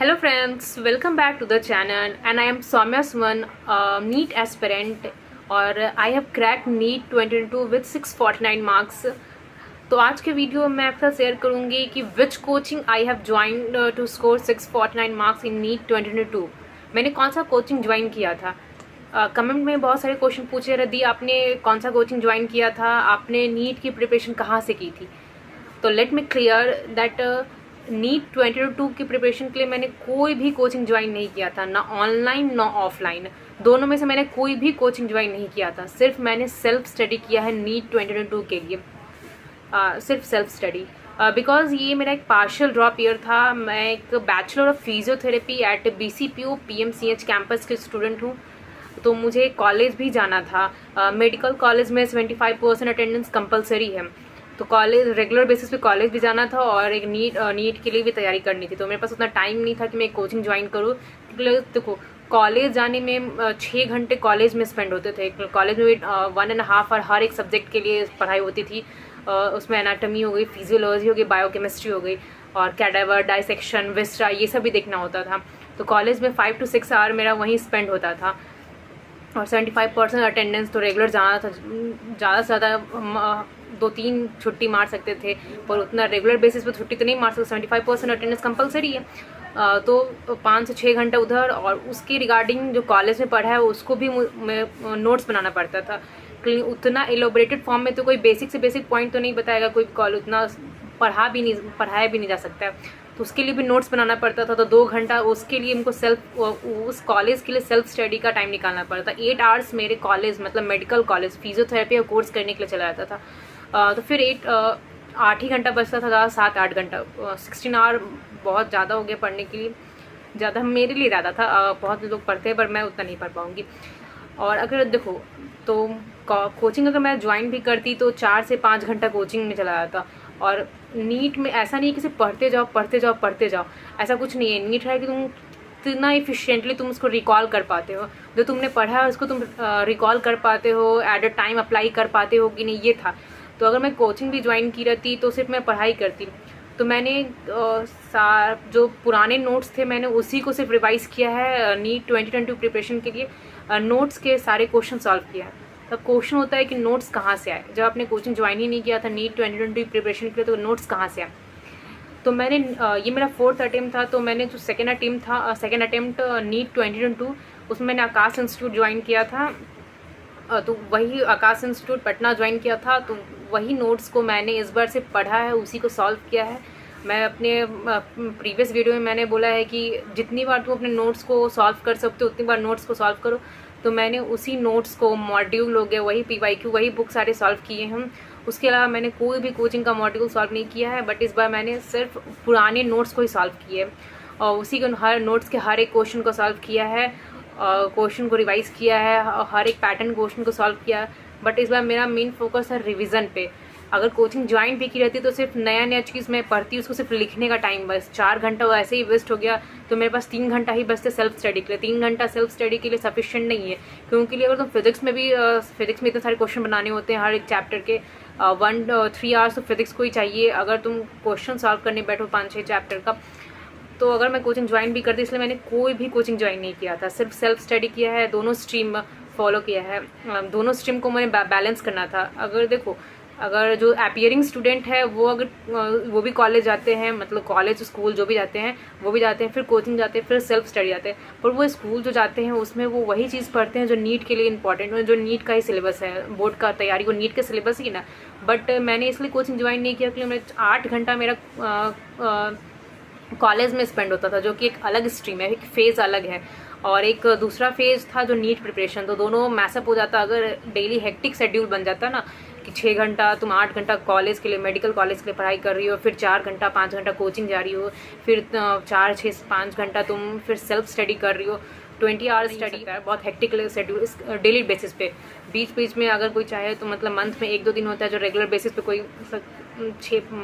Hello friends, welcome back to the channel and I am Soumya Suman, NEET aspirant और I have cracked NEET 2022 with 649 marks। तो आज के video में मैं आपके साथ शेयर करूंगी कि which coaching I have join to score 649 marks in NEET 2022। मैंने कौन सा कोचिंग ज्वाइन किया था। कमेंट में बहुत सारे क्वेश्चन पूछे रहे दी आपने कौन सा कोचिंग ज्वाइन किया था, आपने नीट की प्रिपरेशन कहाँ से की थी। तो let me clear that NEET 2022 की प्रिपरेशन के लिए मैंने कोई भी कोचिंग ज्वाइन नहीं किया था, ना ऑनलाइन ना ऑफलाइन, दोनों में से मैंने कोई भी कोचिंग ज्वाइन नहीं किया था। सिर्फ मैंने सेल्फ स्टडी किया है NEET 2022 के लिए, सिर्फ सेल्फ स्टडी। बिकॉज ये मेरा एक पार्शियल ड्रॉप ईयर था। मैं एक bachelor of physiotherapy at BCPO PMCH campus के स्टूडेंट हूँ, तो मुझे कॉलेज भी जाना था। मेडिकल कॉलेज में 75% अटेंडेंस कंपलसरी है, तो कॉलेज रेगुलर बेसिस पे कॉलेज भी जाना था और एक नीट के लिए भी तैयारी करनी थी। तो मेरे पास उतना टाइम नहीं था कि मैं कोचिंग ज्वाइन करूँ। देखो, कॉलेज जाने में 6 घंटे कॉलेज में स्पेंड होते थे। कॉलेज में भी 1.5 आवर हर एक सब्जेक्ट के लिए पढ़ाई होती थी। उसमें एनाटॉमी हो गई, फिजियोलॉजी हो गई, बायोकेमिस्ट्री हो गई और कैडावर, डाइसेक्शन, विस्ट्रा, ये सब भी देखना होता था। तो कॉलेज में 5 to 6 आवर मेरा वहीं स्पेंड होता था और 75% अटेंडेंस। तो रेगुलर जाना था, ज़्यादा से ज़्यादा 2-3 छुट्टी मार सकते थे, पर उतना रेगुलर बेसिस पे छुट्टी तो नहीं मार सकते। 75% अटेंडेंस कंपलसरी है। तो 5 से 6 घंटा उधर, और उसके रिगार्डिंग जो कॉलेज में पढ़ा है उसको भी नोट्स बनाना पड़ता था। उतना एलोबरेटेड फॉर्म में तो कोई बेसिक से बेसिक पॉइंट तो नहीं बताएगा कोई कॉलेज, उतना पढ़ाया भी नहीं जा सकता है। तो उसके लिए भी नोट्स बनाना पड़ता था। तो 2 घंटा उसके लिए हमको उस कॉलेज के लिए सेल्फ स्टडी का टाइम निकालना पड़ता। 8 आवर्स मेरे कॉलेज, मतलब मेडिकल कॉलेज फिजियोथेरेपी का कोर्स करने के लिए चला जाता था। तो फिर 8 ही घंटा बचता था, ज़्यादा 7-8 घंटा। 16 आवर बहुत ज़्यादा हो गया पढ़ने के लिए, ज़्यादा मेरे लिए ज़्यादा था। बहुत लोग पढ़ते हैं पर मैं उतना नहीं पढ़ पाऊँगी। और अगर देखो, तो कोचिंग अगर मैं ज्वाइन भी करती तो 4 से 5 घंटा कोचिंग में चला जाता। और नीट में ऐसा नहीं है कि सिर्फ पढ़ते जाओ, ऐसा कुछ नहीं है। नीट है कि तुम कितना इफिशिएंटली तुम उसको रिकॉल कर पाते हो, जो तुमने पढ़ा है उसको तुम रिकॉल कर पाते हो, एट अ टाइम अप्लाई कर पाते हो कि नहीं, ये था। तो अगर मैं कोचिंग भी ज्वाइन की रहती तो सिर्फ मैं पढ़ाई करती। तो मैंने जो पुराने नोट्स थे मैंने उसी को सिर्फ रिवाइज किया है NEET 2022 प्रिपरेशन के लिए। नोट्स के सारे क्वेश्चन सॉल्व किया है। तब क्वेश्चन होता है कि नोट्स कहाँ से आए। जब आपने कोचिंग ज्वाइन ही नहीं किया था NEET 2022 प्रिपरेशन के लिए, तो नोट्स कहाँ से आए। तो मैंने ये मेरा 4th अटेम्प्ट था। तो मैंने जो सेकेंड अटेम्प्ट NEET 2022, उसमें मैंने आकाश इंस्टीट्यूट ज्वाइन किया था। तो वही आकाश इंस्टीट्यूट पटना ज्वाइन किया था। तो वही नोट्स को मैंने इस बार से पढ़ा है, उसी को सॉल्व किया है। मैं अपने प्रीवियस वीडियो में मैंने बोला है कि जितनी बार तुम अपने नोट्स को सॉल्व कर सकते हो उतनी बार नोट्स को सॉल्व करो। तो मैंने उसी नोट्स को, मॉड्यूल हो गया, वही PYQ, वही बुक सारे सॉल्व किए हैं। उसके अलावा मैंने कोई भी कोचिंग का मॉड्यूल सॉल्व नहीं किया है, बट इस बार मैंने सिर्फ पुराने नोट्स को ही सॉल्व किए और उसी को हर नोट्स के हर एक क्वेश्चन को सॉल्व किया है, क्वेश्चन को रिवाइज किया है, हर एक पैटर्न क्वेश्चन को सॉल्व किया है। बट इस बार मेरा मेन फोकस है रिवीजन पे। अगर कोचिंग ज्वाइन भी की रहती तो सिर्फ नया चीज़ मैं पढ़ती, उसको सिर्फ लिखने का टाइम बस 4 घंटा ऐसे ही वेस्ट हो गया। तो मेरे पास 3 घंटा ही बचते सेल्फ स्टडी के लिए। 3 घंटा सेल्फ स्टडी के लिए सफिशिएंट नहीं है, क्योंकि अगर तुम फिजिक्स में इतने सारे क्वेश्चन बनाने होते हैं हर एक चैप्टर के, 3 आवर्स तो फिजिक्स को ही चाहिए अगर तुम क्वेश्चन सॉल्व करने बैठो 5-6 चैप्टर का। तो अगर मैं कोचिंग ज्वाइन भी करती, इसलिए मैंने कोई भी कोचिंग ज्वाइन नहीं किया था, सिर्फ सेल्फ स्टडी किया है। दोनों स्ट्रीम फॉलो किया है, दोनों स्ट्रीम को मैंने बैलेंस करना था। अगर देखो, अगर जो अपीयरिंग स्टूडेंट है वो भी कॉलेज जाते हैं, मतलब कॉलेज स्कूल जो भी जाते हैं वो भी जाते हैं, फिर कोचिंग जाते हैं, फिर सेल्फ स्टडी जाते हैं। पर वो स्कूल जो जाते हैं उसमें वो वही चीज़ पढ़ते हैं जो नीट के लिए इंपॉर्टेंट है, जो नीट का ही सिलेबस है, बोर्ड का तैयारी को नीट के सिलेबस ही ना। बट मैंने इसलिए कोचिंग ज्वाइन नहीं किया क्योंकि मैं 8 घंटा मेरा कॉलेज में स्पेंड होता था, जो कि एक अलग स्ट्रीम है, एक फेज़ अलग है, और एक दूसरा फेज़ था जो नीट प्रिपरेशन। तो दोनों मैसअप हो जाता अगर डेली हेक्टिक शेड्यूल बन जाता ना, कि 6 घंटा तुम 8 घंटा कॉलेज के लिए, मेडिकल कॉलेज के लिए पढ़ाई कर रही हो, फिर 4 घंटा 5 घंटा कोचिंग जा रही हो, फिर 4-6-5 घंटा तुम फिर सेल्फ स्टडी कर रही हो। 20 आवर्स स्टडी का बहुत हेक्टिक शेड्यूल इस डेली बेसिस पे। बीच में अगर कोई चाहे तो मतलब मंथ में 1-2 दिन होता है जो रेगुलर बेसिस पे कोई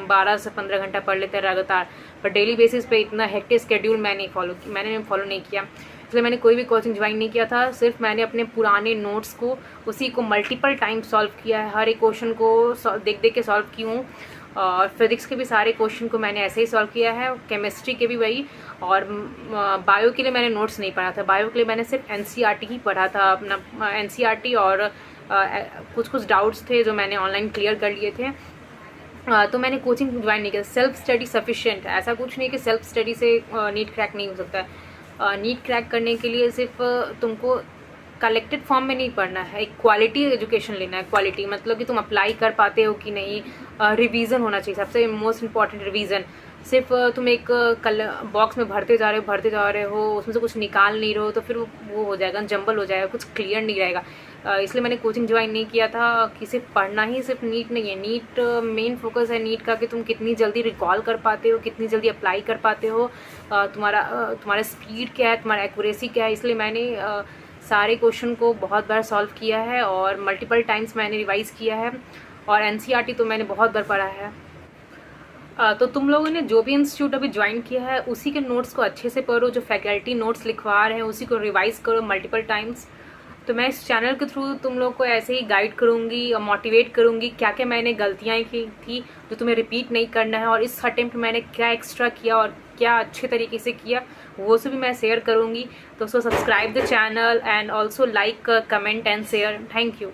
12 से 15 घंटा पढ़ लेते हैं लगातार, पर डेली बेसिस पे इतना हेक्टिक शेड्यूल मैंने फॉलो नहीं किया। इसलिए मैंने कोई भी कोचिंग ज्वाइन नहीं किया था। सिर्फ मैंने अपने पुराने नोट्स को, उसी को मल्टीपल टाइम सॉल्व किया है, हर एक क्वेश्चन को देख के सॉल्व की हूँ। और फिज़िक्स के भी सारे क्वेश्चन को मैंने ऐसे ही सॉल्व किया है, केमिस्ट्री के भी वही। और बायो के लिए मैंने नोट्स नहीं पढ़ा था, बायो के लिए मैंने सिर्फ एनसीईआरटी ही पढ़ा था, अपना एनसीईआरटी। और कुछ कुछ डाउट्स थे जो मैंने ऑनलाइन क्लियर कर लिए थे। तो मैंने कोचिंग ज्वाइन नहीं किया। सेल्फ स्टडी सफिशिएंट है, ऐसा कुछ नहीं कि सेल्फ स्टडी से नीट क्रैक नहीं हो सकता है। नीट क्रैक करने के लिए सिर्फ तुमको कलेक्टेड फॉर्म में नहीं पढ़ना है, एक क्वालिटी एजुकेशन लेना है। क्वालिटी मतलब कि तुम अप्लाई कर पाते हो कि नहीं, रिवीजन होना चाहिए, सबसे मोस्ट इंपॉर्टेंट रिवीजन। सिर्फ तुम एक बॉक्स में भरते जा रहे हो, उसमें से कुछ निकाल नहीं रहे हो, तो फिर वो हो जाएगा, जंबल हो जाएगा, कुछ क्लियर नहीं रहेगा। इसलिए मैंने कोचिंग ज्वाइन नहीं किया था कि सिर्फ पढ़ना ही सिर्फ नीट नहीं है। नीट मेन फोकस है नीट का कि तुम कितनी जल्दी रिकॉल कर पाते हो, कितनी जल्दी अप्लाई कर पाते हो, तुम्हारा स्पीड क्या है, तुम्हारा एक्यूरेसी क्या है। इसलिए मैंने सारे क्वेश्चन को बहुत बार सॉल्व किया है और मल्टीपल टाइम्स मैंने रिवाइज़ किया है। और एनसीईआरटी तो मैंने बहुत बार पढ़ा है। तो तुम लोगों ने जो भी इंस्टीट्यूट अभी ज्वाइन किया है उसी के नोट्स को अच्छे से पढ़ो, जो फैकल्टी नोट्स लिखवा रहे हैं उसी को रिवाइज़ करो मल्टीपल टाइम्स। तो मैं इस चैनल के थ्रू तुम लोग को ऐसे ही गाइड करूँगी और मोटिवेट करूँगी, क्या क्या मैंने गलतियाँ की थी जो तुम्हें रिपीट नहीं करना है, और इस अटेम्प्ट मैंने क्या एक्स्ट्रा किया और क्या अच्छे तरीके से किया, वो सब भी मैं शेयर करूँगी। तो subscribe the channel and also like, comment and share. Thank you.